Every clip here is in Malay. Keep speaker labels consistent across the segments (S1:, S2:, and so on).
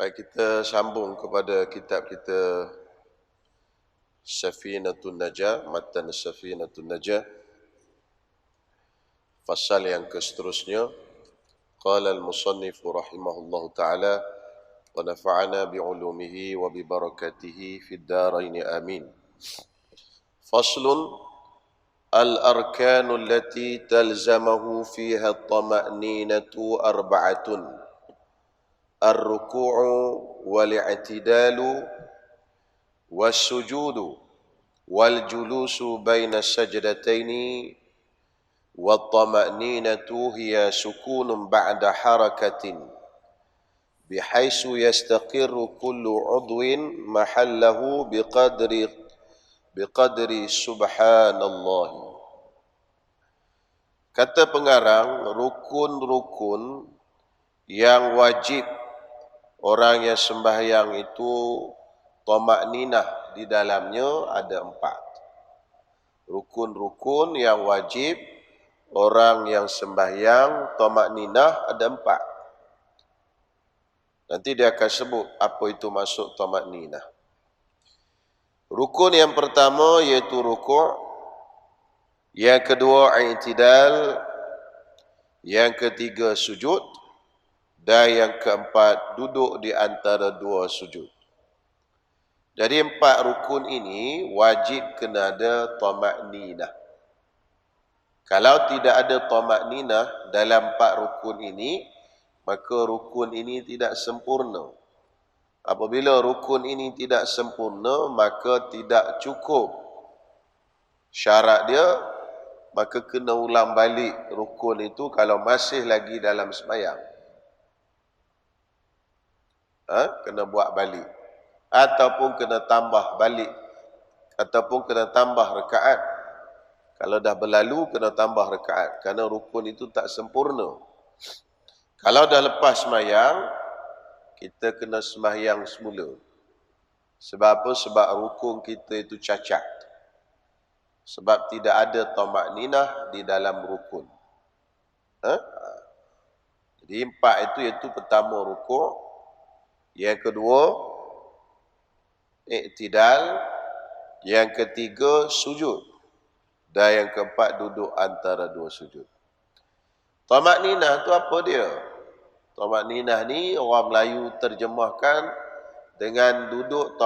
S1: Baik, kita sambung kepada kitab kita Safinatun Najah, Matan Safinatun Najah, fasal yang seterusnya. Qala al-musannif rahimahullahu ta'ala wa nafa'ana bi'ulumihi wa bibarakatihi fid darain amin. Faslun al-arkanu allati talzamahu fiha at-tama'ninatu arba'atun. الركوع والاعتدال والسجود والجلوس بين السجدتين والطمأنينة هي سكون بعد حركة بحيث يستقر كل عضو محله بقدر سبحان الله. Kata pengarang, rukun-rukun yang wajib orang yang sembahyang itu tamakninah di dalamnya ada 4. Rukun-rukun yang wajib orang yang sembahyang tamakninah ada 4. Nanti dia akan sebut apa itu masuk tamakninah. Rukun yang pertama iaitu rukuk, yang kedua i'tidal, yang ketiga sujud, dan yang keempat duduk di antara dua sujud. Jadi 4 rukun ini wajib kena ada tamakninah. Kalau tidak ada tamakninah dalam 4 rukun ini, maka rukun ini tidak sempurna. Apabila rukun ini tidak sempurna, maka tidak cukup syarat dia, maka kena ulang balik rukun itu kalau masih lagi dalam sembahyang. Kena buat balik, ataupun kena tambah balik, ataupun kena tambah rakaat. Kalau dah berlalu kena tambah rakaat, kerana rukun itu tak sempurna. Kalau dah lepas sembahyang, kita kena sembahyang semula. Sebab apa? Sebab rukun kita itu cacat. Sebab tidak ada tamakninah di dalam rukun. Jadi 4 itu iaitu pertama rukuk, yang kedua i'tidal, yang ketiga sujud, dan yang keempat duduk antara dua sujud. Tamakninah tu apa dia? Tamakninah ni orang Melayu terjemahkan dengan duduk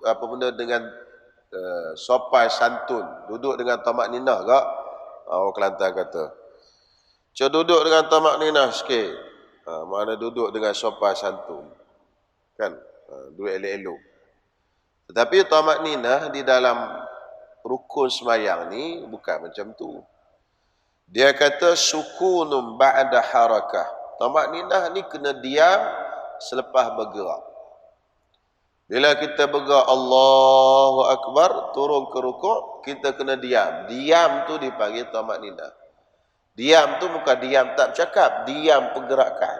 S1: apa benda dengan sopan santun. Duduk dengan tamakninah kak? Orang Kelantan kata. Cuba duduk dengan tamakninah sikit. Mana duduk dengan sopan santun. Kan? Duduk elok-elok. Tetapi tamakninah di dalam rukun sembahyang ni bukan macam tu. Dia kata sukunum ba'da harakah. Tamakninah ni kena diam selepas bergerak. Bila kita bergerak Allahu Akbar, turun ke rukuk, kita kena diam. Diam tu dipanggil tamakninah. Diam tu bukan diam tak bercakap, diam pergerakan.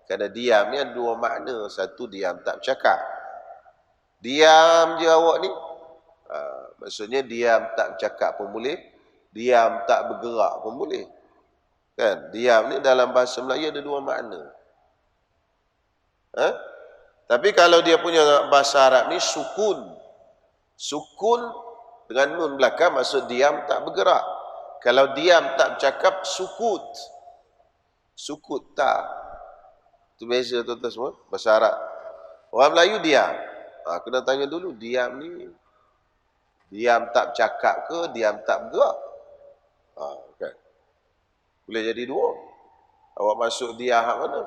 S1: Kerana diam ni ada 2 makna. Satu, diam tak bercakap. Diam je awak ni. Maksudnya diam tak bercakap pun boleh, diam tak bergerak pun boleh. Kan? Diam ni dalam bahasa Melayu ada 2 makna. Tapi kalau dia punya bahasa Arab ni sukun. Sukun dengan nun belakang maksud diam tak bergerak. Kalau diam tak bercakap, sukut. Sukut tak. Itu beza tuan-tuan semua, bahasa Arab. Orang Melayu diam. Kena tanya dulu, diam ni, diam tak bercakap ke, diam tak bergerak? Kan? Boleh jadi 2. Awak masuk diam mana?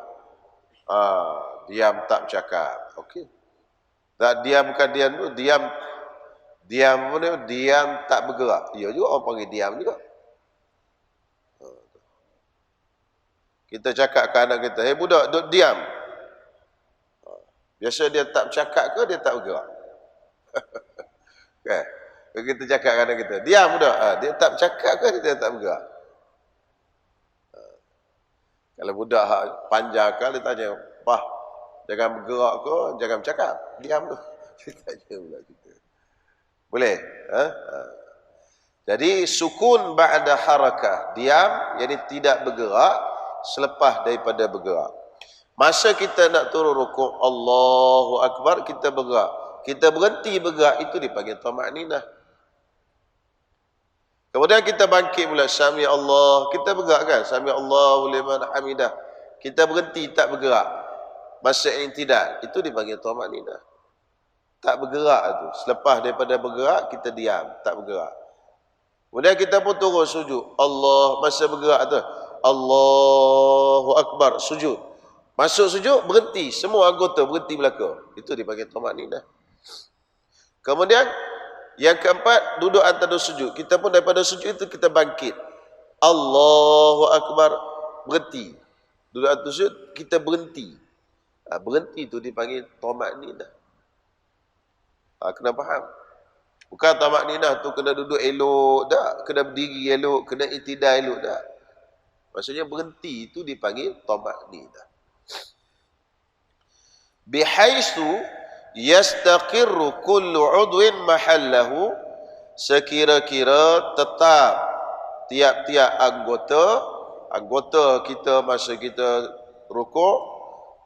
S1: Diam tak bercakap. Okey. Tak diam bukan diam tu, diam mana? Diam tak bergerak. Ya juga orang panggil diam juga. Kita cakap ke anak kita, "Hei budak, duduk diam." Biasa dia tak bercakap ke, dia tak bergerak? Kan? Kita cakap ke anak kita, "Diam budak." Dia tak bercakap ke, dia tak bergerak? Kalau budak panjang kan, dia tanya, "Pah, jangan bergerak ke, jangan bercakap? Diam tu." Dia tanya pula kita. Boleh? Jadi, sukun ba'da harakah. Diam, jadi tidak bergerak selepas daripada bergerak. Masa kita nak turun rukuk, Allahu Akbar, kita bergerak. Kita berhenti bergerak, itu dipanggil tamakninah. Kemudian kita bangkit pula, Sami Allah. Kita bergerak kan? Sami Allahu liman hamidah. Kita berhenti, tak bergerak. Masa i'tidal, itu dipanggil tamakninah. Tak bergerak tu. Selepas daripada bergerak, kita diam, tak bergerak. Kemudian kita pun turun sujud. Allah, masa bergerak tu, Allahu Akbar, sujud. Masuk sujud, berhenti. Semua anggota berhenti belaka. Itu dipanggil tamakninah. Kemudian, yang keempat, duduk antara sujud. Kita pun daripada sujud itu kita bangkit. Allahu Akbar, berhenti. Duduk antara sujud, kita berhenti. Berhenti itu dipanggil tamakninah. Kena faham. Bukan tamakninah tu kena duduk elok, tak. Kena berdiri elok, kena i'tidal elok, tak. Maksudnya berhenti itu dipanggil tamakninah. Bihaitsu yastaqirru kullu 'udwin mahallahu, sekira-kira tetap tiap-tiap anggota kita masa kita rukuk,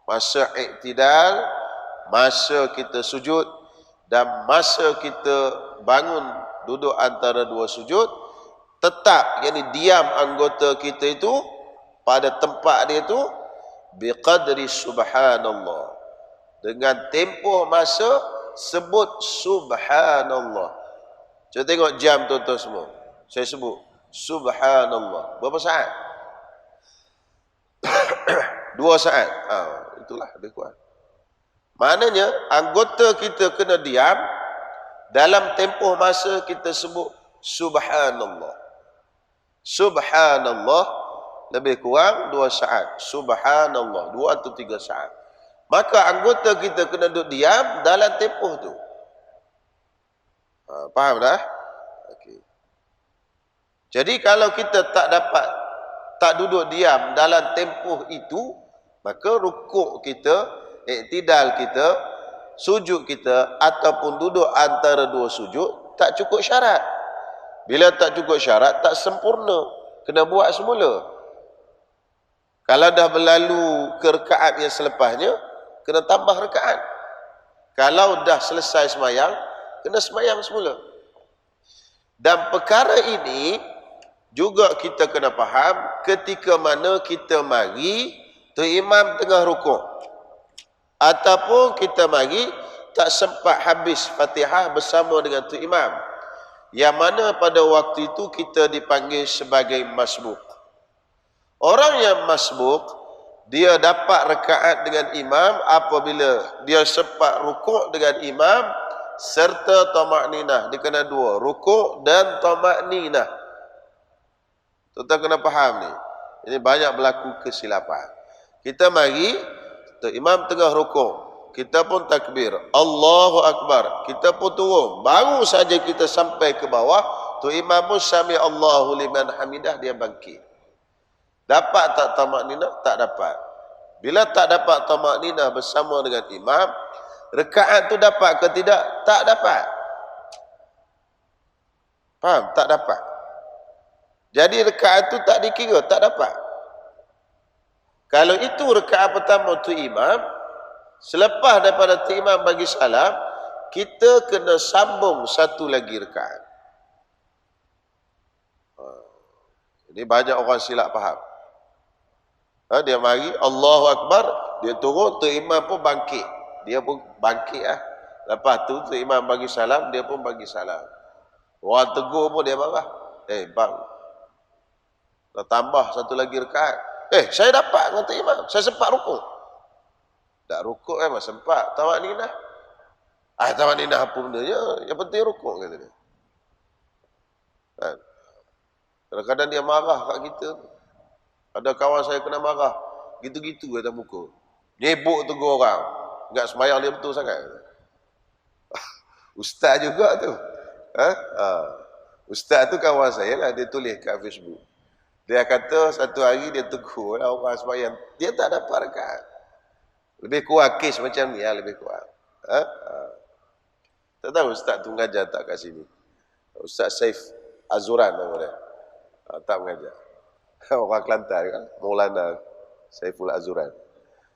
S1: masa i'tidal, masa kita sujud dan masa kita bangun duduk antara dua sujud, tetap, yakni diam anggota kita itu pada tempat dia itu biqadri subhanallah, dengan tempoh masa sebut subhanallah. Cuba tengok jam tuan-tuan semua. Saya sebut subhanallah. Berapa saat? 2 saat. Itulah lebih kurang. Maknanya anggota kita kena diam dalam tempoh masa kita sebut subhanallah. Subhanallah lebih kurang 2 saat. Subhanallah 2 atau 3 saat. Maka anggota kita kena duduk diam dalam tempoh tu. Faham dah? Okey. Jadi kalau kita tak duduk diam dalam tempoh itu, maka rukuk kita, i'tidal kita, sujud kita ataupun duduk antara dua sujud tak cukup syarat. Bila tak cukup syarat, tak sempurna. Kena buat semula. Kalau dah berlalu ke rakaat yang selepasnya, kena tambah rakaat. Kalau dah selesai semayang, kena semayang semula. Dan perkara ini juga kita kena faham ketika mana kita mari tu imam tengah rukuk, ataupun kita mari tak sempat habis Fatihah bersama dengan tu imam, yang mana pada waktu itu kita dipanggil sebagai masbuk. Orang yang masbuk, dia dapat rakaat dengan imam apabila dia sempat rukuk dengan imam serta tamakninah. Dia kena 2, rukuk dan tamakninah. Tuan-tuan kena faham ni. Ini banyak berlaku kesilapan. Kita mari, imam tengah rukuk, kita pun takbir, Allahu Akbar, kita pun turun. Baru saja kita sampai ke bawah, tu imam pun sami Allahu liman hamidah, dia bangkit. Dapat tak tamakninah? Tak dapat. Bila tak dapat tamakninah bersama dengan imam, rakaat tu dapat ke tidak? Tak dapat. Faham? Tak dapat. Jadi rakaat tu tak dikira, tak dapat. Kalau itu rakaat pertama tu imam, selepas daripada tu imam bagi salam, kita kena sambung satu lagi rakaat. Ini banyak orang silap faham. Dia mari, Allahu Akbar, dia turun, tu imam pun bangkit. Dia pun bangkit Lepas tu, tu imam bagi salam, dia pun bagi salam. Orang tegur pun dia marah. Bang, dah tambah satu lagi rakaat. Saya dapat dengan tu imam, saya sempat rukuk. Tak rukuk mas sempat. Tamakninah. Tamakninah apa benda je? Yang penting rukuk, kata dia. Kadang-kadang dia marah kat kita. Ada kawan saya kena marah. Gitu-gitu kata muka. Nyebuk tegur orang. Enggak semayang dia betul sangat. Ustaz juga tu. Ustaz tu kawan saya lah. Dia tulis kat Facebook. Dia kata satu hari dia tegur lah orang semayang. Dia tak dapat rakaat. Lebih kurang kes macam ni lah. Lebih kurang. Tak tahu Ustaz tu mengajar tak kat sini. Ustaz Saif Azuran nama dia. Tak mengajar. Orang Kelantan kan, Maulana Saiful Azuran.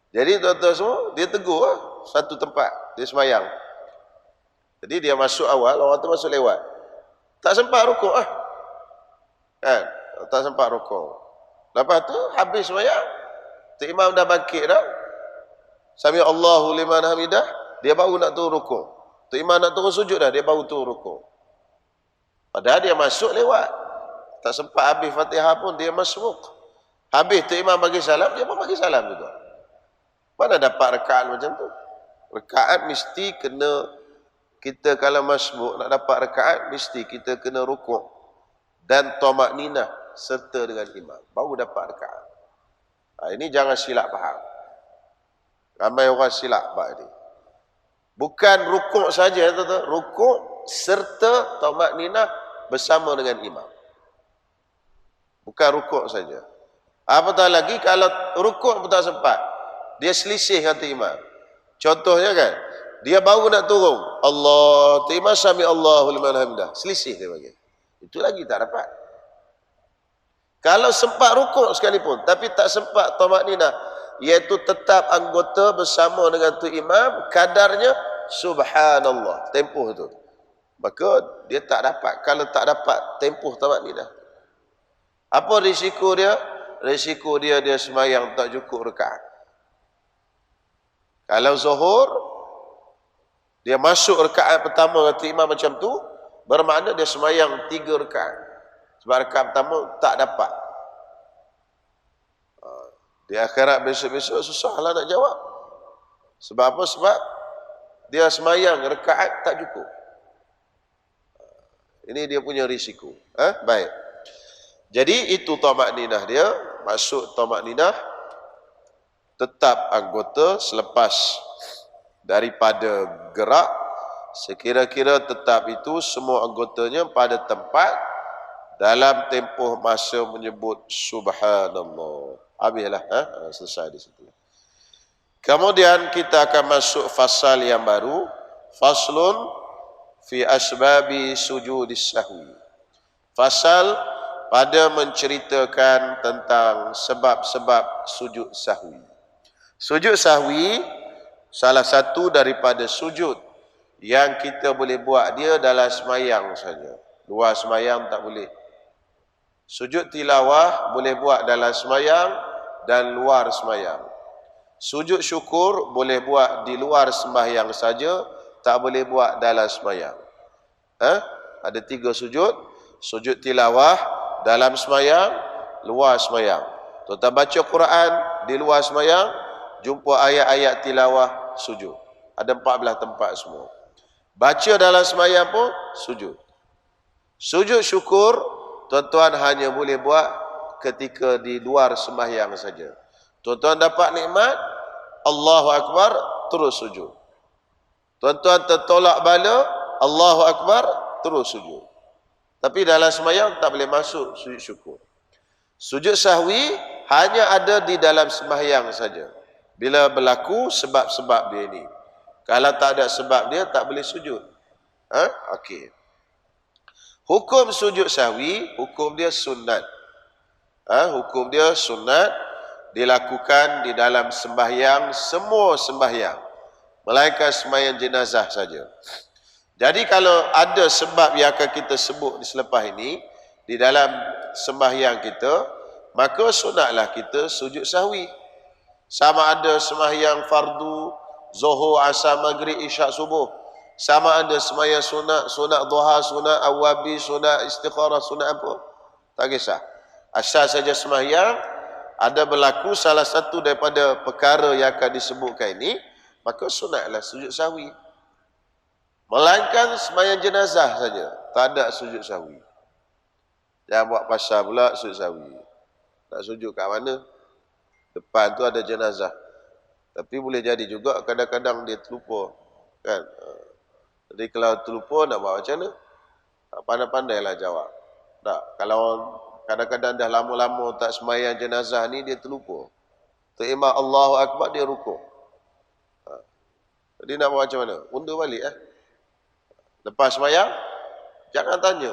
S1: Jadi tuan-tuan semua, dia tegur lah, satu tempat, dia semayang. Jadi dia masuk awal, orang tu masuk lewat. Tak sempat rukuk lah. Kan? Tak sempat rukuk. Lepas tu, habis semayang. Tu imam dah bangkit dah. Sami Allahu liman hamidah. Dia baru nak turun rukuk. Tu imam nak turun sujud dah, dia baru turun rukuk. Padahal dia masuk lewat. Tak sempat habis Fatihah pun, dia masuk. Habis tu imam bagi salam, dia pun bagi salam juga. Mana dapat rekaat macam tu? Rekaat mesti kena, kita kalau masbuk nak dapat rekaat, mesti kita kena rukuk dan tamak ninah serta dengan imam. Baru dapat rekaat. Ini jangan silap faham. Ramai orang silap bab ni. Bukan rukuk saja, rukuk serta tamak ninah bersama dengan imam. Bukan rukuk saja. Apatah lagi kalau rukuk pun tak sempat, dia selisih kata imam. Contohnya kan, dia baru nak turun, Allah, tu imam sami Allahu liman hamidah, selisih dia bagi. Itu lagi tak dapat. Kalau sempat rukuk sekalipun, tapi tak sempat tamak ninah, iaitu tetap anggota bersama dengan tu imam, kadarnya subhanallah, tempoh tu. Maka dia tak dapat. Kalau tak dapat tempoh tamak ninah, apa risiko dia? Risiko dia semayang tak cukup rekaat. Kalau zuhur, dia masuk rekaat pertama kata imam macam tu, bermakna dia semayang 3 rekaat. Sebab rekaat pertama tak dapat. Di akhirat besok-besok susahlah nak jawab. Sebab apa? Sebab dia semayang rekaat tak cukup. Ini dia punya risiko. Baik. Jadi itu tamak ninah dia. Masuk tamak ninah, tetap anggota selepas daripada gerak, sekira-kira tetap itu semua anggotanya pada tempat dalam tempoh masa menyebut subhanallah. Habislah, selesai di situ. Kemudian kita akan masuk fasal yang baru, faslun fi asbabi sujudis sahwi. Fasal pada menceritakan tentang sebab-sebab sujud sahwi. Sujud sahwi salah satu daripada sujud yang kita boleh buat dia dalam semayang saja. Luar semayang tak boleh. Sujud tilawah boleh buat dalam semayang dan luar semayang. Sujud syukur boleh buat di luar sembahyang saja, tak boleh buat dalam semayang. Ada 3 sujud. Sujud tilawah dalam semayang, luar semayang. Tuan-tuan baca Quran di luar semayang, jumpa ayat-ayat tilawah, sujud. Ada 14 tempat semua. Baca dalam semayang pun sujud. Sujud syukur, tuan-tuan hanya boleh buat ketika di luar sembahyang saja. Tuan-tuan dapat nikmat, Allahu Akbar, terus sujud. Tuan-tuan tertolak bala, Allahu Akbar, terus sujud. Tapi dalam sembahyang tak boleh masuk sujud syukur. Sujud sahwi hanya ada di dalam sembahyang saja. Bila berlaku sebab-sebab dia ini. Kalau tak ada sebab dia, tak boleh sujud. Okey. Hukum sujud sahwi, hukum dia sunat. Hukum dia sunat, dilakukan di dalam sembahyang, semua sembahyang. Melainkan sembahyang jenazah saja. Jadi kalau ada sebab yang akan kita sebut di selepas ini, di dalam sembahyang kita, maka sunatlah kita sujud sahwi. Sama ada sembahyang fardu, zuhur, asar, maghrib, isyak, subuh. Sama ada sembahyang sunat, sunat duha, sunat awabi, sunat istikharah, sunat apa. Tak kisah. Asal saja sembahyang, ada berlaku salah satu daripada perkara yang akan disebutkan ini, maka sunatlah sujud sahwi. Melainkan sembahyang jenazah saja, tak ada sujud sahwi. Jangan buat pasal pula sujud sahwi. Nak sujud kat mana? Depan tu ada jenazah. Tapi boleh jadi juga kadang-kadang dia terlupa. Kan? Jadi kalau terlupa nak buat macam mana? Pandai-pandailah jawab. Tak, kalau kadang-kadang dah lama-lama tak sembahyang jenazah ni, dia terlupa. Imam Allahu Akbar, dia rukuk. Jadi nak buat macam mana? Undur balik Lepas sembahyang, jangan tanya.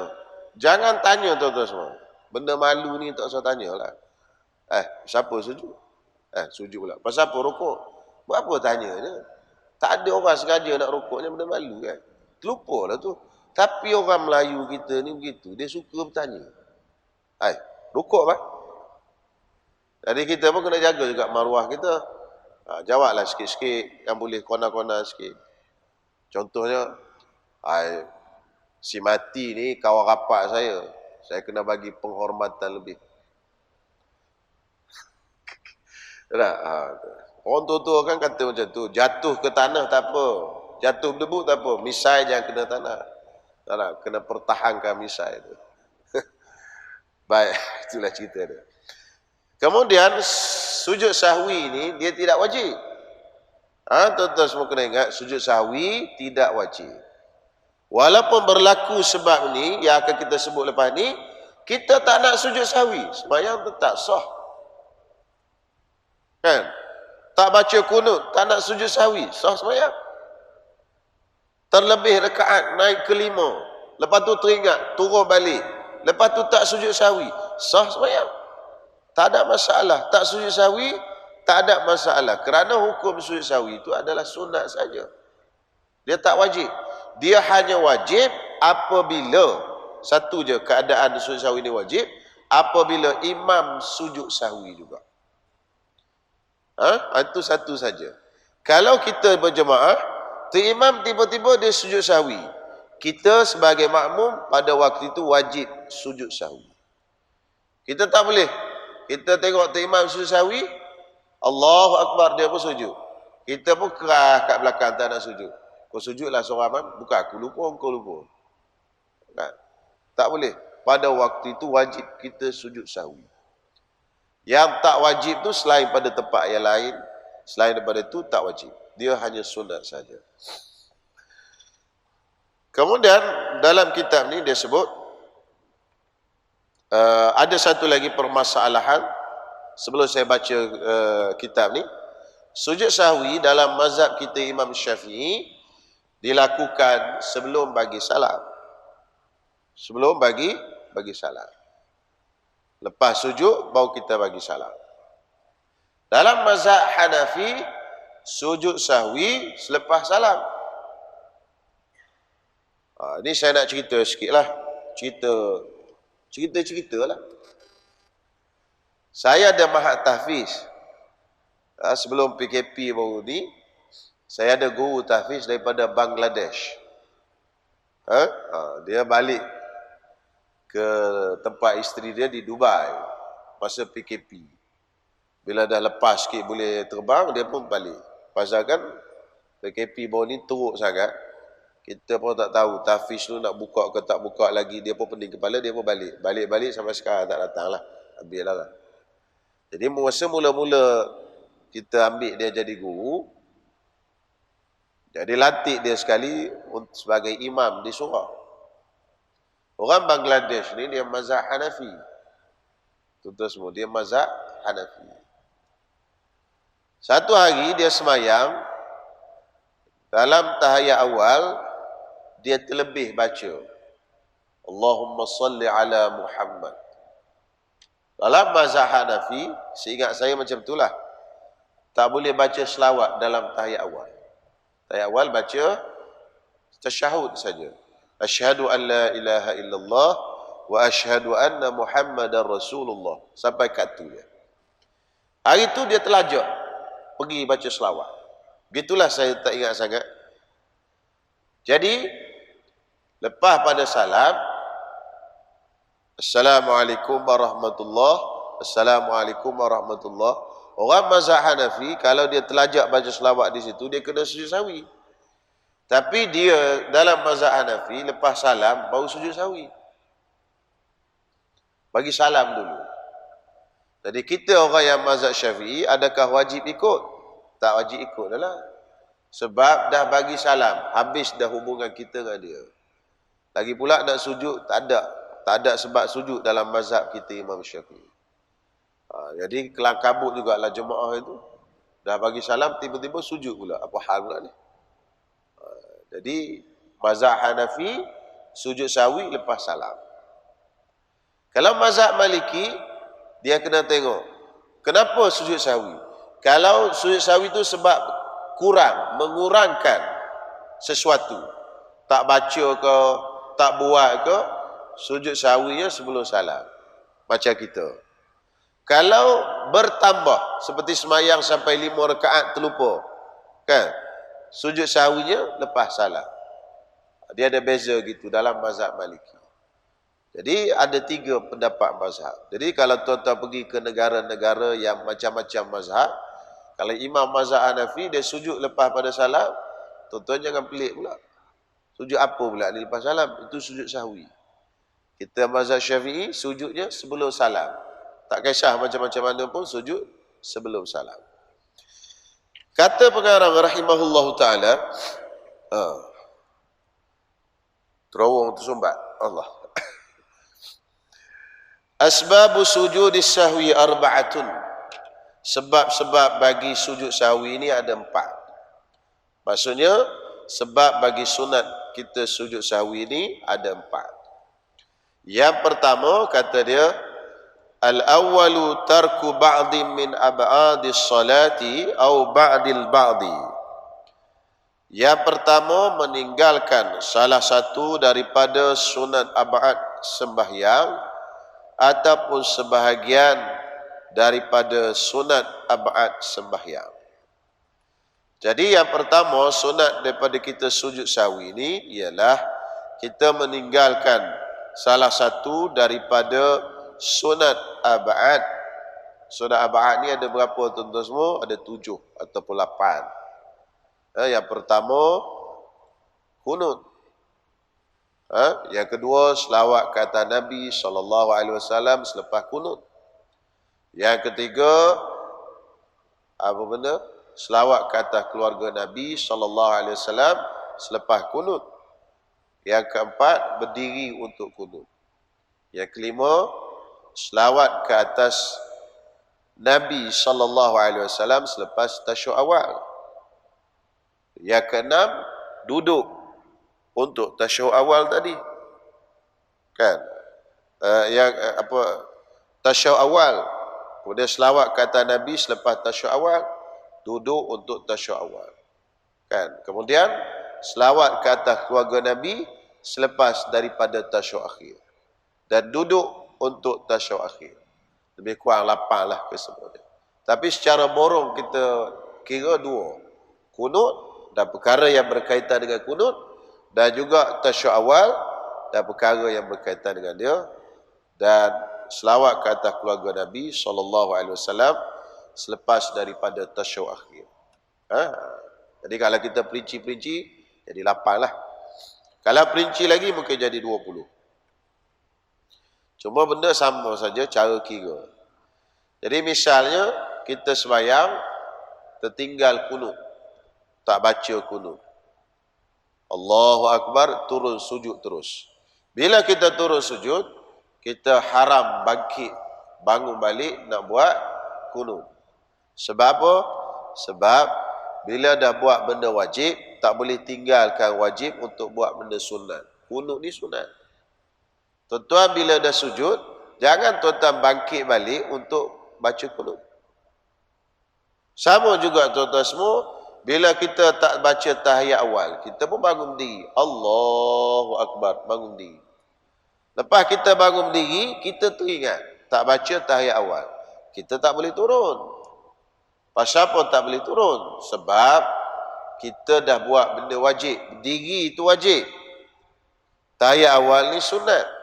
S1: Jangan tanya tuan-tuan semua. Benda malu ni tak usah tanya lah. Siapa sujud? Sujud pula. Pasal apa rukuk? Buat apa tanya je? Tak ada orang sengaja nak rukuknya, benda malu kan. Terlupa lah tu. Tapi orang Melayu kita ni begitu. Dia suka bertanya. Rukuk apa? Jadi kita pun kena jaga juga maruah kita. Jawablah sikit-sikit. Yang boleh kona-kona sikit. Contohnya, si mati ni kawan rapat saya. Saya kena bagi penghormatan lebih. Orang tua-tua kan kata macam tu. Jatuh ke tanah tak apa. Jatuh berdebu tak apa. Misai jangan kena tanah. Kena pertahankan misai tu. Baik, itulah cerita dia. Kemudian sujud sahwi ni dia tidak wajib. Tuan-tuan semua kena ingat, sujud sahwi tidak wajib. Walaupun berlaku sebab ni yang akan kita sebut lepas ni, kita tak nak sujud sahwi, sembahyang tetap sah. Kan? Tak baca kunut, tak nak sujud sahwi, sah sembahyang. Terlebih rakaat naik ke 5, lepas tu teringat turun balik, lepas tu tak sujud sahwi, sah sembahyang. Tak ada masalah. Tak sujud sahwi, tak ada masalah. Kerana hukum sujud sahwi itu adalah sunat saja. Dia tak wajib. Dia hanya wajib apabila, satu je keadaan sujud sahwi ini wajib, apabila imam sujud sahwi juga. Itu satu saja. Kalau kita berjemaah, imam tiba-tiba dia sujud sahwi, kita sebagai makmum pada waktu itu wajib sujud sahwi. Kita tak boleh. Kita tengok imam sujud sahwi, Allahu Akbar, dia pun sujud. Kita pun kerah kat belakang tak nak sujud. Kau sujudlah seorang imam, bukan aku lupa, kau lupa. Kan? Tak boleh. Pada waktu itu wajib kita sujud sahwi. Yang tak wajib tu selain pada tempat yang lain, selain daripada itu tak wajib. Dia hanya sunat saja. Kemudian dalam kitab ni dia sebut ada satu lagi permasalahan sebelum saya baca kitab ni. Sujud sahwi dalam mazhab kita Imam Syafi'i dilakukan sebelum bagi salam. Sebelum bagi salam. Lepas sujud baru kita bagi salam. Dalam mazhab Hanafi sujud sahwi selepas salam. Ini saya nak cerita sikit lah. Cerita lah. Saya ada mahat tahfiz. Sebelum PKP baru ni, saya ada guru tahfiz daripada Bangladesh. Dia balik ke tempat isteri dia di Dubai masa PKP. Bila dah lepas sikit boleh terbang, dia pun balik. Pasal kan PKP baru ni teruk sangat. Kita pun tak tahu tahfiz tu nak buka ke tak buka lagi. Dia pun pening kepala, dia pun balik. Balik sampai sekarang tak datang lah. Habis lah. Jadi masa mula-mula kita ambil dia jadi guru, jadi lantik dia sekali sebagai imam di surau. Orang Bangladesh ni dia mazhab Hanafi. Tuan-tuan semua, dia mazhab Hanafi. Satu hari dia semayang, dalam tahiyat awal dia terlebih baca Allahumma salli ala Muhammad. Dalam mazhab Hanafi, seingat saya macam itulah, tak boleh baca selawat dalam tahiyat awal. Tahiyat awal baca tasyahud saja. Asyhadu an la ilaha illallah wa asyhadu anna Muhammadar Rasulullah. Sampai kat tu dia. Hari tu dia terlajak pergi baca selawat. Begitulah, saya tak ingat sangat. Jadi lepas pada salam, Assalamualaikum warahmatullahi, Assalamualaikum warahmatullahi. Orang mazhab Hanafi kalau dia terlajak baca selawat di situ, dia kena sujud sahwi. Tapi dia dalam mazhab Hanafi lepas salam baru sujud sahwi. Bagi salam dulu. Jadi kita orang yang mazhab Syafi'i, adakah wajib ikut? Tak wajib ikut adalah. Sebab dah bagi salam, habis dah hubungan kita dengan dia. Lagi pula nak sujud, tak ada sebab sujud dalam mazhab kita Imam Syafi'i. Jadi kelang kabut jugalah jemaah itu. Dah bagi salam, tiba-tiba sujud pula. Apa hal pula ni? Jadi mazhab Hanafi sujud sahwi lepas salam. Kalau mazhab Maliki, dia kena tengok kenapa sujud sahwi. Kalau sujud sahwi itu sebab kurang, mengurangkan sesuatu, tak baca ke, tak buat ke, sujud sahwinya sebelum salam. Macam kita. Kalau bertambah, seperti semayang sampai 5 rakaat terlupa, kan? Sujud sahwinya lepas salam. Dia ada beza gitu dalam mazhab Maliki. Jadi ada 3 pendapat mazhab. Jadi kalau tuan-tuan pergi ke negara-negara yang macam-macam mazhab, kalau imam mazhab Hanafi dia sujud lepas pada salam, tuan-tuan jangan pelik pula. Sujud apa pula ni lepas salam? Itu sujud sahwi. Kita mazhab Syafi'i sujudnya sebelum salam. Tak kisah macam-macam mana pun sujud sebelum salam. Kata pengarang rahimahullahu ta'ala, terowong tersumbat Allah. Asbabu sujudis sahwi arba'atun. Sebab-sebab bagi sujud sahwi ini ada 4. Maksudnya, sebab bagi sunat kita sujud sahwi ini ada 4. Yang pertama, kata dia, al-awwalu tarku ba'din min ab'adis salati au ba'dil ba'di. Yang pertama, meninggalkan salah satu daripada sunat ab'ad sembahyang ataupun sebahagian daripada sunat ab'ad sembahyang. Jadi yang pertama, sunat daripada kita sujud sahwi ini ialah kita meninggalkan salah satu daripada sunat ab'ad. Sunat ab'ad ni ada berapa tuan-tuan semua? Ada 7 ataupun 8. Yang pertama, kunut. Yang kedua, selawat ke atas Nabi SAW selepas kunut. Yang ketiga, apa benda? Selawat ke atas keluarga Nabi SAW selepas kunut. Yang keempat, berdiri untuk kunut. Yang kelima, selawat ke atas Nabi SAW selepas tasyahud awal. Yang keenam, duduk untuk tasyahud awal tadi. Kan? Tasyahud awal. Kemudian selawat ke atas Nabi selepas tasyahud awal, duduk untuk tasyahud awal. Kan? Kemudian selawat ke atas keluarga Nabi selepas daripada tasyahud akhir. Dan duduk untuk tasyahud akhir. Lebih kurang 8 lah kesemuanya. Tapi secara borong kita kira 2. Kunut dan perkara yang berkaitan dengan kunut, dan juga tasyahud awal dan perkara yang berkaitan dengan dia, dan selawat ke atas keluarga Nabi SAW selepas daripada tasyahud akhir. Jadi kalau kita perinci-perinci, jadi 8 lah. Kalau perinci lagi mungkin jadi 20. Cuma benda sama saja cara kira. Jadi misalnya kita sembahyang tertinggal kunut, tak baca kunut. Allahu Akbar, turun sujud terus. Bila kita turun sujud, kita haram bangkit, bangun balik nak buat kunut. Sebab apa? Sebab bila dah buat benda wajib, tak boleh tinggalkan wajib untuk buat benda sunat. Kunut ni sunat. Tuan-tuan bila dah sujud, jangan tuan-tuan bangkit balik untuk baca kunut. Sama juga tuan-tuan semua, bila kita tak baca tahiyat awal, kita pun bangun berdiri. Allahu Akbar, bangun berdiri. Lepas kita bangun berdiri, kita teringat tak baca tahiyat awal. Kita tak boleh turun. Pasal apa tak boleh turun? Sebab kita dah buat benda wajib. Berdiri itu wajib. Tahiyat awal ni sunat.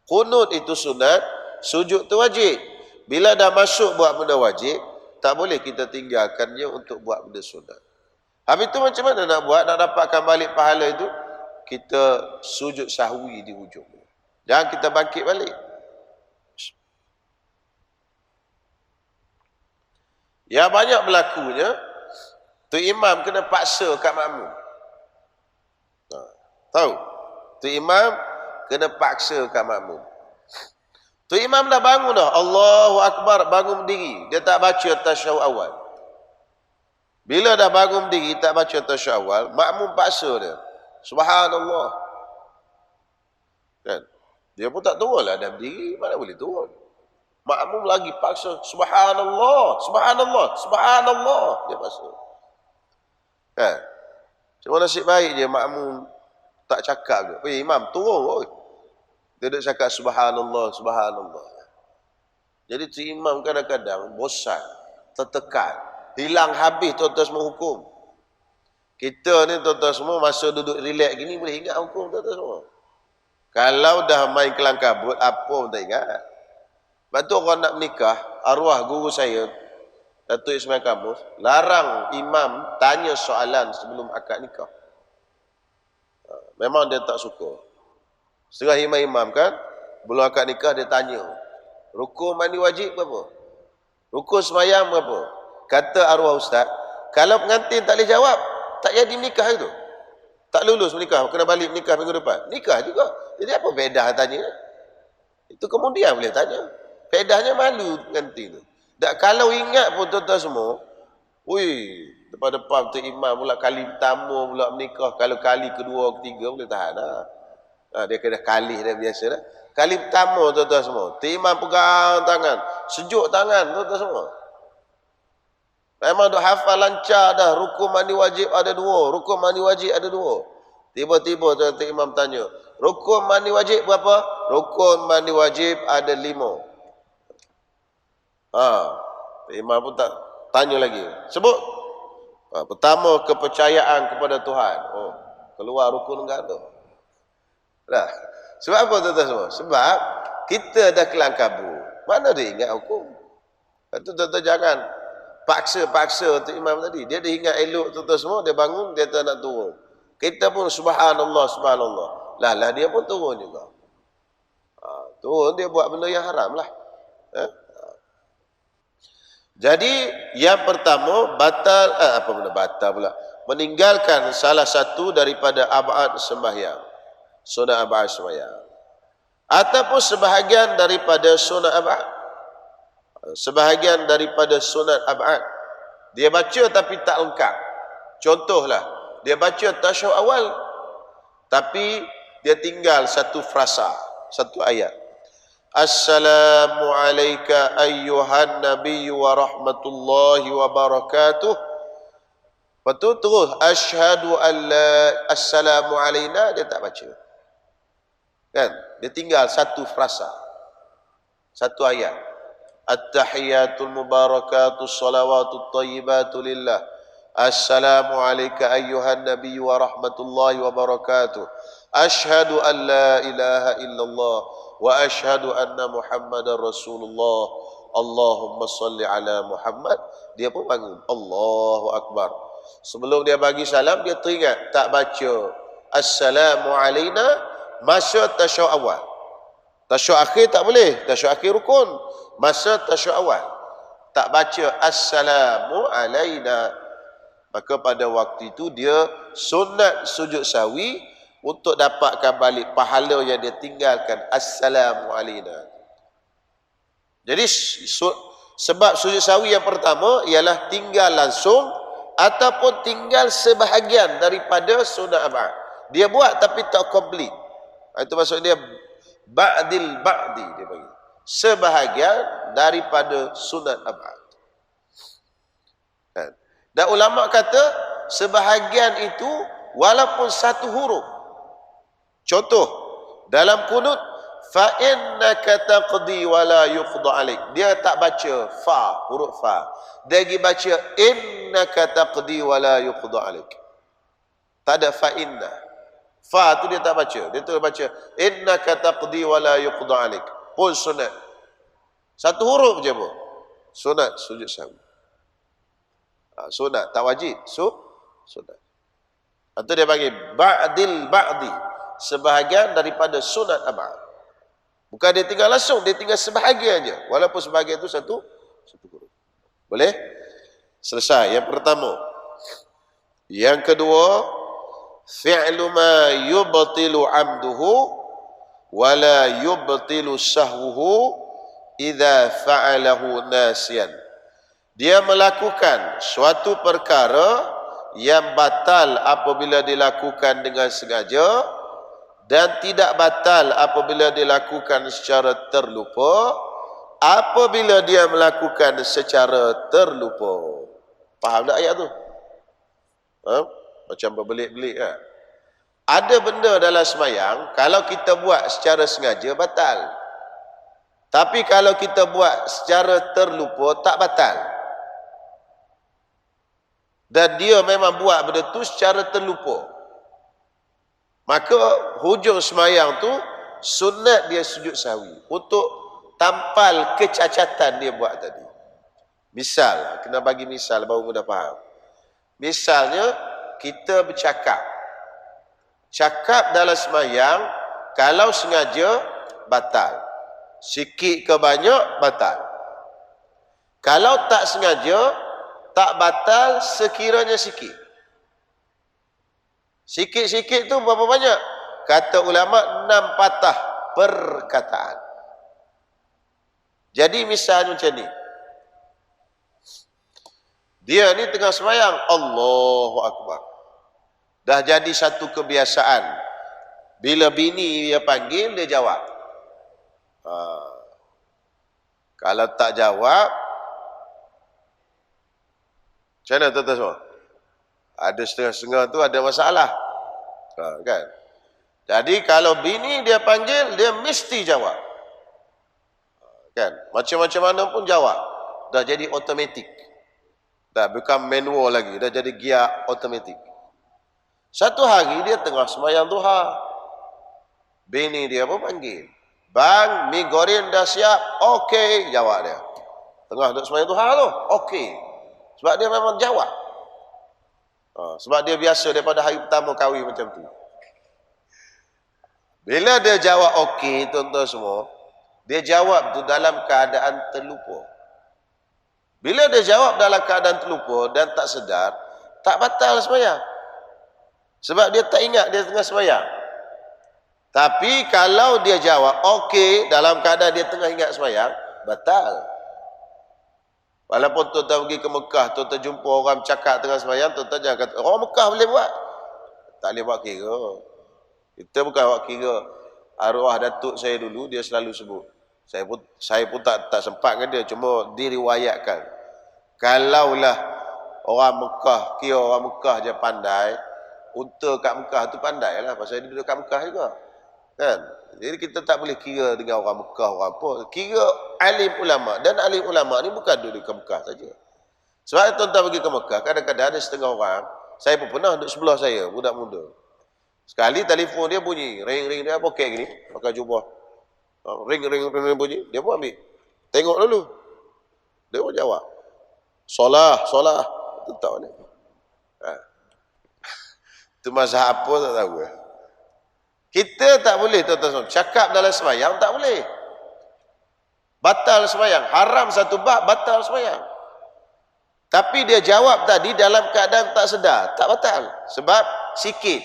S1: Kunut itu sunat, sujud itu wajib. Bila dah masuk buat benda wajib, tak boleh kita tinggalkannya untuk buat benda sunat. Habis itu macam mana nak buat, nak dapatkan balik pahala itu? Kita sujud sahwi di hujung. Jangan kita bangkit balik. Yang banyak berlakunya, tu imam kena paksa kat makmum. Tahu? Tu imam kena paksa kat makmum. Tu imam dah bangun dah. Allahu Akbar, bangun berdiri. Dia tak baca tasyahud awal. Bila dah bangun berdiri, tak baca tasyahud awal, makmum paksa dia. Subhanallah. Kan? Dia pun tak turun lah. Dah berdiri, mana boleh turun. Makmum lagi paksa, subhanallah, subhanallah, subhanallah. Dia paksa. Kan? Cuma nasib baik je makmum tak cakap je. Imam turun. Dia duduk cakap subhanallah, subhanallah. Jadi tu imam kadang-kadang bosan, tertekan, hilang habis tuan-tuan semua hukum. Kita ni tuan-tuan semua masa duduk relax gini boleh ingat hukum tuan-tuan semua. Kalau dah main kelang kabut, apa pun tak ingat. Lepas tu orang nak menikah, arwah guru saya, Datuk Ismail Kamus, larang imam tanya soalan sebelum akad nikah. Memang dia tak suka. Setengah imam-imam kan, belum akad nikah dia tanya, rukun mandi wajib berapa? Rukun semayang berapa? Kata arwah ustaz, kalau pengantin tak boleh jawab, tak jadi menikah itu. Tak lulus menikah, kena balik menikah minggu depan. Nikah juga. Jadi apa faedah tanya? Itu kemudian boleh tanya. Faedahnya malu pengantin tu. Tak kalau ingat pun tuan-tuan semua, depan-depan tu imam pula kali pertama pula menikah, kalau kali kedua, ketiga boleh tahan lah. Dia kena kali dah biasa dah. Kali pertama tuan-tuan semua, tu imam pegang tangan, sejuk tangan tuan-tuan semua. Memang dah hafal lancar dah, rukun mandi wajib ada 2, rukun mandi wajib ada 2. Tiba-tiba tuan-tuan imam tanya, rukun mandi wajib berapa? Rukun mandi wajib ada 5. Imam pun tak tanya lagi. Sebut. Pertama, kepercayaan kepada Tuhan. Keluar rukun enggak tu. Dah. Sebab apa tuan-tuan semua? Sebab kita dah kelang kabut. Mana dia ingat hukum? Itu tuan-tuan jangan paksa-paksa untuk imam tadi. Dia ingat elok tuan-tuan semua, dia bangun, dia tak nak turun. Kita pun subhanallah, subhanallah. Lah dia pun turun juga. Turun dia buat benda yang haram lah. Jadi yang pertama batal pula. Meninggalkan salah satu daripada ab'ad sembahyang. Sunat ab'ad sembahyang. Ataupun sebahagian daripada sunat ab'ad. Sebahagian daripada sunat ab'ad. Dia baca tapi tak lengkap. Contohlah, dia baca tasyahud awal tapi dia tinggal satu frasa, satu ayat. Assalamu alayka ayyuhan nabiyyu wa rahmatullahi wa barakatuh. Lepas tu terus asyhadu an la assalamu alayna, dia tak baca. Kan? Dia tinggal satu frasa. Satu ayat. At-tahiyatul mubarakatus salawatut tayyibatu lillah. Assalamu alayka ayyuhan nabiyyu wa rahmatullahi wa barakatuh. Asyhadu an la ilaha illallah wa asyhadu anna Muhammadar Rasulullah. Allahumma salli ala Muhammad. Dia pun bangun. Allahu Akbar. Sebelum dia bagi salam, dia teringat tak baca Assalamu alayna masa tasyahud awal. Tasyahud akhir tak boleh. Tasyahud akhir rukun. Masa tasyahud awal tak baca Assalamu alayna. Maka pada waktu itu dia sunat sujud sahwi untuk dapatkan balik pahala yang dia tinggalkan Assalamu alayna. Jadi sebab sujud sahwi yang pertama ialah tinggal langsung ataupun tinggal sebahagian daripada sunat ab'ad. Dia buat tapi tak complete. Itu maksud dia ba'dil ba'di, dia bagi. Sebahagian daripada sunat ab'ad. Dan ulama kata sebahagian itu walaupun satu huruf. Contoh, dalam kunut fa innaka taqdi wa la yuqda alaik. Dia tak baca fa, huruf fa. Dia pergi baca innaka taqdi wa la yuqda alaik. Tak ada fa inna. Fa tu dia tak baca. Dia tu baca innaka taqdi wa la yuqda alaik. Pun sunat. Satu huruf je pun. Sunat sujud sahwi. Sunat, tak wajib. Sunat. Atau dia bagi ba'dil ba'di. Sebahagian daripada sunat ab'ad. Bukan dia tinggal langsung, dia tinggal sebahagian je. Walaupun sebahagian itu satu huruf. Boleh? Selesai. Yang pertama. Yang kedua, fi'lu ma yubtilu amduhu wa la yubtilu sahwuhu idza fa'alahu nasiyan. Dia melakukan suatu perkara yang batal apabila dilakukan dengan sengaja dan tidak batal apabila dilakukan secara terlupa apabila dia melakukan secara terlupa. Faham tak ayat tu? Macam berbelit-belit kan? Ada benda dalam sembahyang, kalau kita buat secara sengaja, batal. Tapi kalau kita buat secara terlupa, tak batal. Dan dia memang buat benda tu secara terlupa. Maka hujung sembahyang tu, sunat dia sujud sahwi. Untuk tampal kecacatan dia buat tadi. Misal, kena bagi misal baru mudah faham. Misalnya, kita bercakap. Cakap dalam sembahyang, kalau sengaja, batal. Sikit ke banyak, batal. Kalau tak sengaja, tak batal sekiranya sikit. Sikit-sikit tu berapa banyak? Kata ulama, 6 patah perkataan. Jadi misalnya macam ni. Dia ni tengah sembahyang, Allahu Akbar. Dah jadi satu kebiasaan. Bila bini dia panggil, dia jawab. Kalau tak jawab, macam mana tuan-tuan semua? Ada setengah-setengah tu ada masalah. Kan? Jadi kalau bini dia panggil, dia mesti jawab. Kan? Macam-macam mana pun jawab. Dah jadi automatik. Dah bukan manual lagi. Dah jadi gear automatik. Satu hari dia tengah sembahyang duha. Bini dia pun panggil. Bang, mi goreng dah siap? Okey, jawab dia. Tengah duduk sembahyang duha tu? Okey. Sebab dia memang jawab. Sebab dia biasa daripada hari pertama kahwin macam tu. Bila dia jawab okey, tuan-tuan semua, dia jawab tu dalam keadaan terlupa. Bila dia jawab dalam keadaan terlupa dan tak sedar, tak batal sembahyang. Sebab dia tak ingat dia tengah sembahyang. Tapi kalau dia jawab okey dalam keadaan dia tengah ingat sembahyang, batal. Walaupun tuan-tuan pergi ke Mekah, tuan-tuan jumpa orang cakap tengah sembahyang, tuan-tuan jangan kata, orang Mekah boleh buat. Tak boleh buat kira. Kita bukan buat kira. Arwah datuk saya dulu, dia selalu sebut. Saya pun tak sempat dengan dia, cuma diriwayatkan. Kalaulah orang Mekah, kira orang Mekah je pandai, unta kat Mekah tu pandai lah. Pasal dia duduk kat Mekah juga. Kan? Jadi kita tak boleh kira dengan orang Mekah, orang apa. Kira alim ulama'. Dan alim ulama' ni bukan duduk kat Mekah saja. Sebab tuan-tuan pergi ke Mekah, kadang-kadang ada setengah orang, saya pun pernah duduk sebelah saya, budak muda. Sekali telefon dia bunyi, ring-ring dia poket gini, pakai jubah. Ring-ring bunyi, dia pun ambil. Tengok dulu. Dia pun jawab. Solah. Tetap ni. Itu mazhab apa tak tahu. Kita tak boleh tuan-tuan. Cakap dalam sembahyang tak boleh. Batal sembahyang. Haram satu bab, batal sembahyang. Tapi dia jawab tadi dalam keadaan tak sedar. Tak batal. Sebab sikit.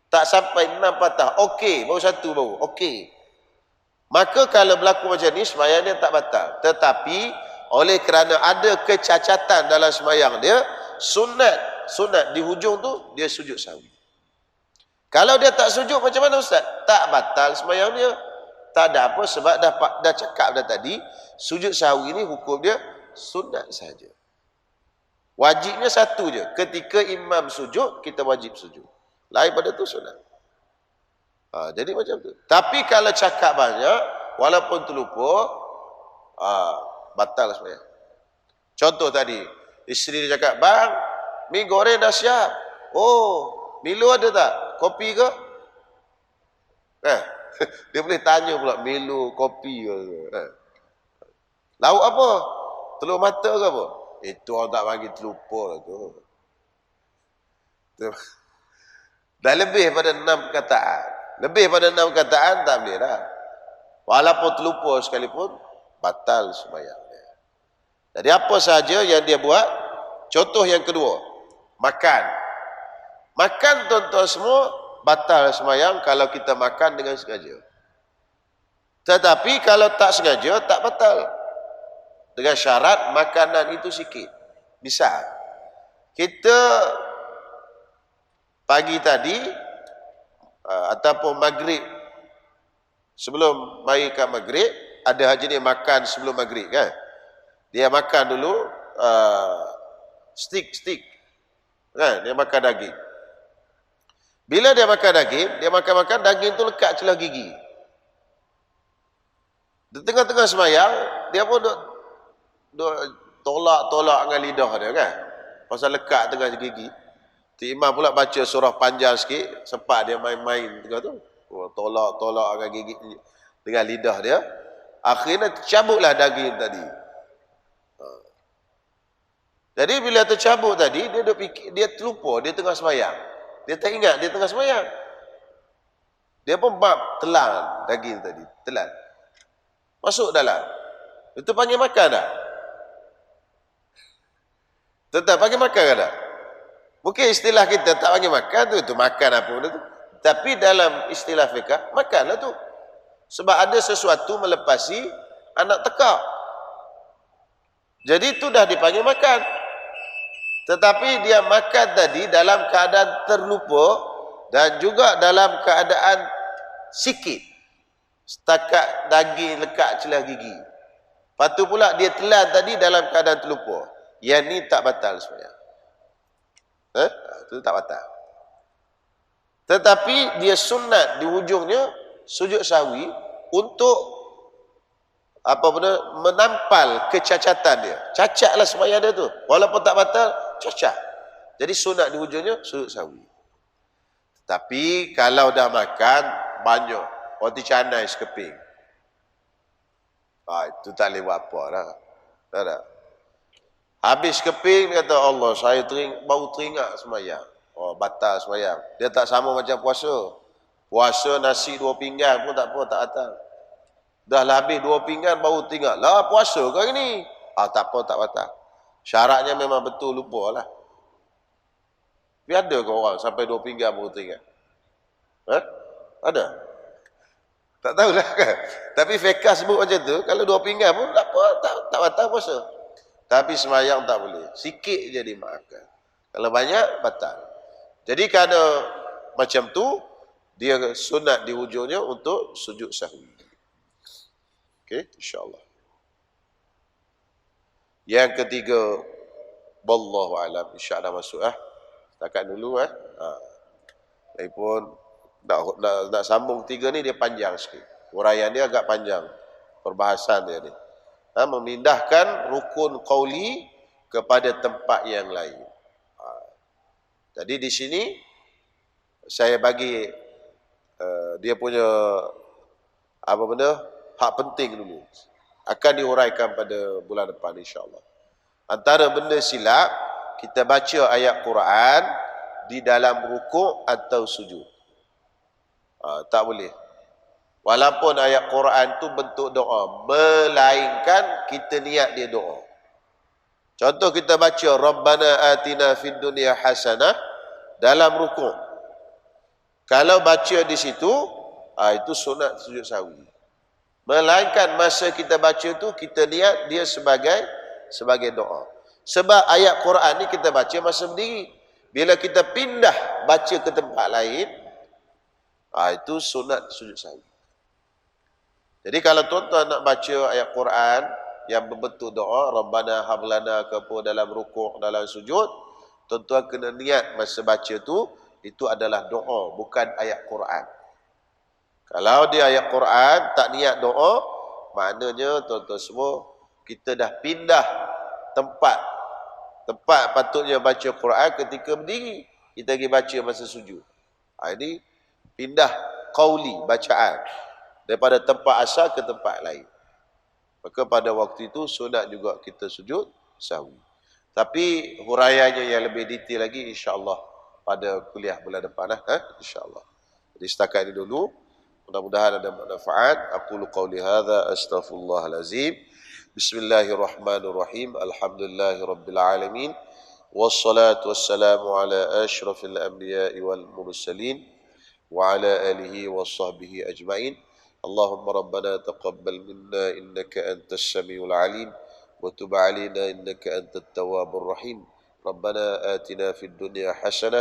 S1: Tak sampai 6 patah. Okey. Baru satu baru. Okey. Maka kalau berlaku macam ni, sembahyang dia tak batal. Tetapi, oleh kerana ada kecacatan dalam sembahyang dia, sunat di hujung tu dia sujud sahwi. Kalau dia tak sujud macam mana ustaz? Tak batal sembahyang dia. Tak ada apa sebab dah cakap dah tadi, sujud sahwi ni hukum dia sunat saja. Wajibnya satu je. Ketika imam sujud, kita wajib sujud. Lain pada tu sunat. Jadi macam tu. Tapi kalau cakap banyak, walaupun terlupa, batal sembahyang. Contoh tadi, isteri dia cakap, bang, mi goreng dah siap. Oh, Milo ada tak? Kopi ke? Dia boleh tanya pula, Milo, kopi ke? Lauk apa? Telur mata ke apa? Itu orang tak bagi terlupa lah tu. Dah lebih pada 6 perkataan. Lebih pada 6 perkataan tak boleh dah. Walaupun terlupa sekalipun, batal sembahyang dia. Jadi apa sahaja yang dia buat, contoh yang kedua, makan. Makan tuan-tuan semua, batal sembahyang kalau kita makan dengan sengaja. Tetapi kalau tak sengaja, tak batal. Dengan syarat makanan itu sikit. Misal, kita pagi tadi, ataupun maghrib, sebelum mari ke maghrib, ada jenis makan sebelum maghrib kan. Dia makan dulu stick kan, dia makan daging. Bila dia makan daging, dia makan daging tu lekat celah gigi. Di tengah-tengah semayang, dia pun duk tolak dengan lidah dia kan. Pasal lekat tengah gigi. Imam pula baca surah panjang sikit, sempat dia main-main tengah tu. Tolak dengan gigi, dengan lidah dia. Akhirnya tercabutlah daging tadi. Jadi bila tercabut tadi, dia terlupa, dia tengah semayang. Dia tak ingat dia tengah semayang. Dia pun telan daging tadi, telan. Masuk dalam. Itu panggil makan tak? Tetap panggil makan tak? Mungkin istilah kita tak panggil makan tu, itu makan apa benda tu. Tapi dalam istilah fiqh, makanlah tu. Sebab ada sesuatu melepasi anak tekak. Jadi itu dah dipanggil makan. Tetapi dia makan tadi dalam keadaan terlupa dan juga dalam keadaan sikit. Setakat daging lekat celah gigi. Lepas tu pula dia telan tadi dalam keadaan terlupa. Yang ni tak batal sebenarnya. Itu tak batal. Tetapi dia sunat di hujungnya sujud sahwi untuk menampal kecacatan dia. Cacatlah sembahyang dia tu. Walaupun tak batal, cacat. Jadi sunat di hujungnya sujud sahwi. Tapi kalau dah makan banyak, roti canai sekeping, itu tak boleh buat apa dah. Tak ada. Habis sekeping, dia kata, Allah, saya baru teringat sembahyang. Batal sembahyang. Dia tak sama macam puasa. Puasa nasi 2 pinggan pun tak apa, tak batal. Dah lah habis 2 pinggan baru teringat. Lah puasa ke hari ni? Tak apa, tak batal. Syaratnya memang betul, lupa lah. Tapi ada ke orang sampai 2 pinggan baru teringat? Ada? Tak tahulah kan. Tapi fiqh sebut macam tu, kalau 2 pinggan pun tak apa, tak batal puasa. Tapi sembahyang tak boleh. Sikit je dimaafkan. Kalau banyak, batal. Jadi kerana macam tu, dia sunat di hujungnya untuk sujud sahwi. Okey, insya-Allah. Yang ketiga, wallahu alam, insya-Allah masuk Setakat dulu Lagipun nak sambung 3 ni dia panjang sikit. Uraian dia agak panjang. Perbahasan dia ni. Memindahkan rukun qauli kepada tempat yang lain. Jadi di sini saya bagi dia punya hak penting dulu. Akan diuraikan pada bulan depan insya-Allah. Antara benda silap, kita baca ayat Quran di dalam rukuk atau sujud. Tak boleh. Walaupun ayat Quran tu bentuk doa, melainkan kita niat dia doa. Contoh kita baca Rabbana atina fid dunya hasanah dalam rukuk. Kalau baca di situ, itu sunat sujud sahwi. Melainkan masa kita baca tu kita niat dia sebagai doa. Sebab ayat Quran ni kita baca masa berdiri. Bila kita pindah baca ke tempat lain, itu sunat sujud sahwi. Jadi kalau tuan-tuan nak baca ayat Quran yang berbentuk doa, Rabbana hablana kepo dalam rukuk, dalam sujud, tuan-tuan kena niat masa baca tu, itu adalah doa, bukan ayat Quran. Kalau dia ayat Quran, tak niat doa, maknanya tuan-tuan semua, kita dah pindah tempat patutnya baca Quran ketika berdiri, kita pergi baca masa sujud. Ini pindah qauli, bacaan, daripada tempat asal ke tempat lain. Maka pada waktu itu sunat juga kita sujud sahwi. Tapi huraiannya yang lebih detail lagi insya-Allah pada kuliah bulan depan insya-Allah. Jadi setakat ini dulu. Mudah-mudahan ada manfaat. Aqulu qawli hadza astaghfirullahalazim. Bismillahirrahmanirrahim. Alhamdulillahirabbil alamin. Wassalatu wassalamu ala asyrafil anbiya'i wal mursalin wa ala alihi washabbihi ajmain. اللهم ربنا تقبل منا إنك أنت السميع العليم وتب علينا إنك أنت التواب الرحيم ربنا آتنا في الدنيا حسنة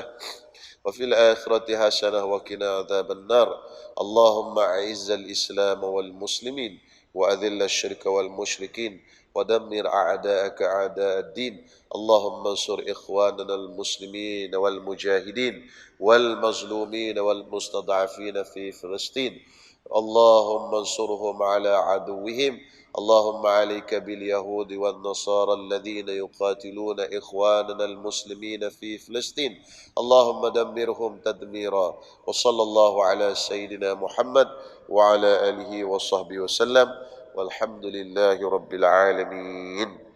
S1: وفي الآخرة حسنة وقنا عذاب النار اللهم أعز الإسلام والمسلمين وأذل الشرك والمشركين ودمر أعداءك أعداء الدين. اللهم انصر إخواننا المسلمين والمجاهدين والمظلومين والمستضعفين في فلسطين. اللهم انصرهم على عدوهم. اللهم عليك باليهود والنصارى الذين يقاتلون إخواننا المسلمين في فلسطين. اللهم دمرهم تدميرا. وصلى الله على سيدنا محمد وعلى آله وصحبه وسلم والحمد لله رب العالمين.